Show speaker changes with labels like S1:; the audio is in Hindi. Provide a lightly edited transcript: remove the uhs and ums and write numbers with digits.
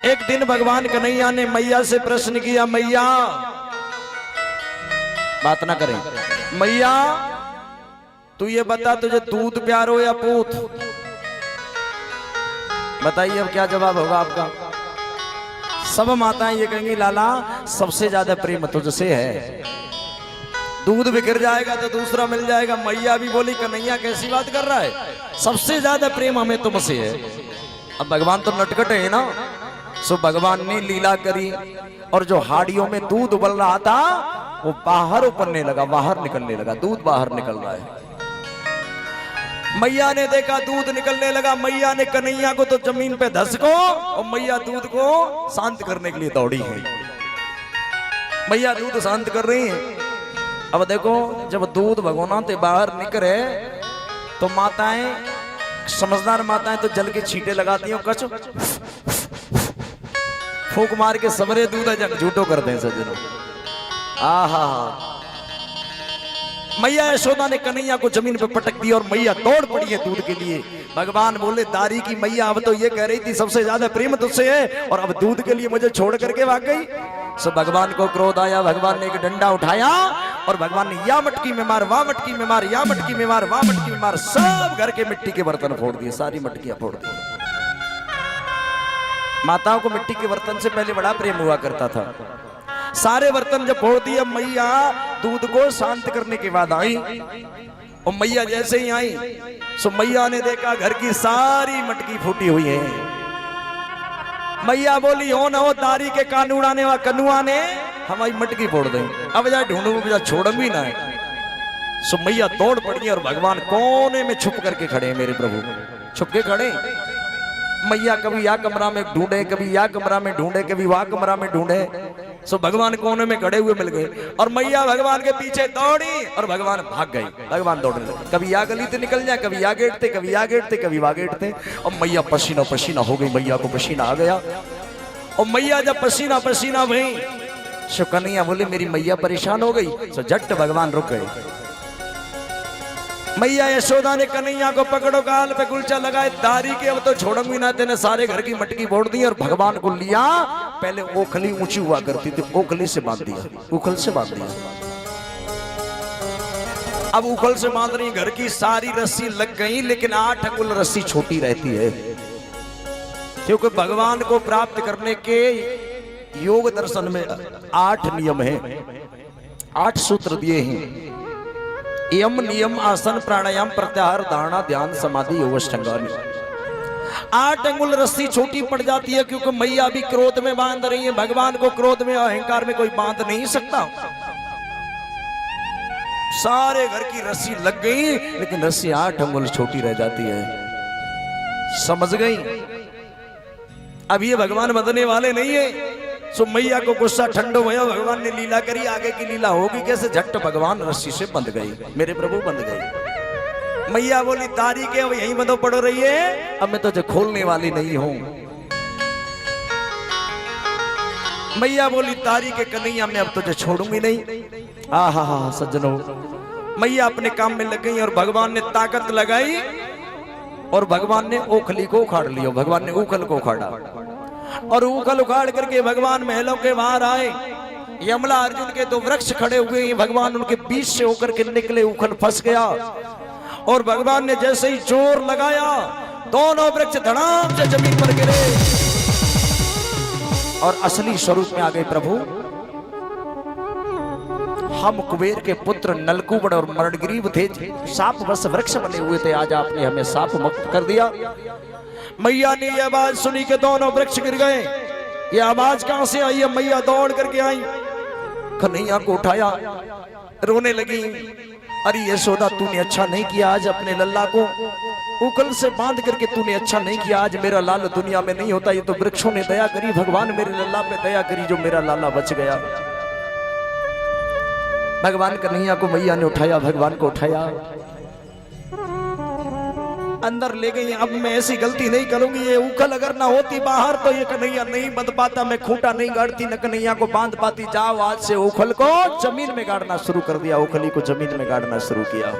S1: एक दिन भगवान कन्हैया ने मैया से प्रश्न किया, मैया बात ना करें, मैया तू ये बता तुझे दूध प्यारो या पूत? बताइए अब क्या जवाब होगा आपका। सब माताएं ये कहेंगी लाला सबसे ज्यादा प्रेम तुझसे है, दूध बिखर जाएगा तो दूसरा मिल जाएगा। मैया भी बोली कन्हैया कैसी बात कर रहा है, सबसे ज्यादा प्रेम हमें तुमसे है। अब भगवान तो नटखट है ना, सो भगवान ने लीला करी और जो हाड़ियों में दूध उबल रहा था वो बाहर उबलने लगा, बाहर निकलने लगा, दूध बाहर निकल रहा है। मैया ने देखा दूध निकलने लगा, मैया ने कन्हैया को तो जमीन पे धसको और मैया दूध को शांत करने के लिए दौड़ी है। मैया दूध शांत कर रही है। अब देखो जब दूध भगवान से बाहर निकले तो माताएं, समझदार माताएं तो जल के छींटे लगाती हैं, कच फूंक मार के सबरे दूध जग झूठो करते हैं सज्जनों। आहा मैया यशोदा ने कन्हैया को जमीन पे पटक दिया और मैया दौड़ पड़ी है दूध के लिए। भगवान बोले दारी की मैया अब तो ये कह रही थी सबसे ज्यादा प्रेम तुझसे है और अब दूध के लिए मुझे छोड़ करके भाग गई। सो भगवान को क्रोध आया, भगवान ने एक डंडा उठाया और भगवान ने या मटकी में मार, वाह मटकी में मार, या मटकी में मार, वाह मटकी में मार, सब घर के मिट्टी के बर्तन फोड़ दिए, सारी मटकियां फोड़ दी। माताओं को मिट्टी के बर्तन से पहले बड़ा प्रेम हुआ करता था। सारे बर्तन जब फोड़ दिए मैया दूध को शांत करने के बाद आई और मैया जैसे ही आई सो मैया ने देखा घर की सारी मटकी फूटी हुई है। मैया बोली हो ना हो दारी के कानूना ने व कनुआ ने हमारी मटकी फोड़ दें, अब जा ढूंढूंगा छोड़ूंगी ना। सो मैया दौड़ पड़ी और भगवान कोने में छुप करके खड़े, मेरे प्रभु छुप के खड़े। मैया कभी या कमरा में ढूंढे, कभी या कमरा में ढूंढे, कभी वहां कमरा में ढूंढे। सो भगवान कोने में खड़े हुए मिल गए और मैया भगवान के पीछे दौड़ी और भगवान भाग गई। भगवान दौड़ने लगे, कभी या गली से निकल जाए, कभी या गेट थे, कभी या गेट थे, कभी वहां गेट थे। और मैया पसीना पसीना हो गई, मैया को पसीना आ गया। और मैया जब पसीना पसीना हुई सो कन्हैया बोले मेरी मैया परेशान हो गई। सो झट भगवान रुक गए। मैया यशोदा ने कन्हैया को पकड़ो, गाल पे गुलचा लगाए, दारी के अब तो छोड़ूंगी ना, तेने सारे घर की मटकी फोड़ दी और भगवान को लिया। पहले ओखली ऊंची हुआ करती थी, ओखली से बांध दिया, उखल से बांध दिया। अब उखल से बांध रही, घर की सारी रस्सी लग गई लेकिन 8 अंगुल रस्सी छोटी रहती है, क्योंकि भगवान को प्राप्त करने के योग दर्शन में 8 नियम है, 8 सूत्र दिए हैं। यम नियम आसन प्राणायाम प्रत्याहार धारणा ध्यान समाधि योगाष्टांगानी। 8 अंगुल रस्सी छोटी पड़ जाती है क्योंकि मैया भी क्रोध में बांध रही है। भगवान को क्रोध में अहंकार में कोई बांध नहीं सकता। सारे घर की रस्सी लग गई लेकिन रस्सी 8 अंगुल छोटी रह जाती है। समझ गई? अब ये भगवान बदलने वाले नहीं है। सो मैया को गुस्सा ठंडो भया, भगवान ने लीला करी, आगे की लीला होगी कैसे, झट भगवान रस्सी से बंध गई, मेरे प्रभु बंध गई। मैया बोली दारी के अब यहीं बंधो पड़ रही है, अब मैं तुझे खोलने वाली नहीं हूं। मैया बोली दारी के कन्हैया मैं अब तुझे छोड़ूंगी नहीं। आहा हा सज्जनों, मैया अपने काम में लग गई और भगवान ने ताकत लगाई और भगवान ने ओखली को उखाड़ लिया। भगवान ने उखल को उखाड़ा और उखल उखाड़ करके भगवान महलों के बाहर आए। यमला अर्जुन के 2 वृक्ष खड़े हुए हैं, भगवान उनके बीच से होकर के निकले, उखल फंस गया और भगवान ने जैसे ही जोर लगाया दोनों वृक्ष धड़ाम से जमीन पर गिरे और असली स्वरूप में आ गए। प्रभु हम कुबेर के पुत्र नलकूबर और मरणग्रीव थे, साप बस वृक्ष बने हुए थे, आज आपने हमें साप मुक्त कर दिया। मैया ने यह आवाज सुनी कि दोनों वृक्ष गिर गए। यह आवाज कहां से आई है? मैया दौड़ करके आई, कन्हैया को उठाया, रोने लगी। अरे यशोदा तूने अच्छा नहीं किया, आज अपने लल्ला को उखल से बांध करके तूने अच्छा नहीं किया। आज मेरा लाल दुनिया में नहीं होता, ये तो वृक्षों ने दया करी, भगवान मेरे लल्ला पे दया करी जो मेरा लाला बच गया। भगवान कन्हैया को मैया ने उठाया, भगवान को उठाया, अंदर ले गई। अब मैं ऐसी गलती नहीं करूंगी, ये उखल अगर ना होती बाहर तो ये कन्हैया नहीं बंध पाता, मैं खूंटा नहीं गाड़ती, न कन्हैया को बांध पाती। जाओ आज से उखल को जमीन में गाड़ना शुरू कर दिया, उखली को जमीन में गाड़ना शुरू किया।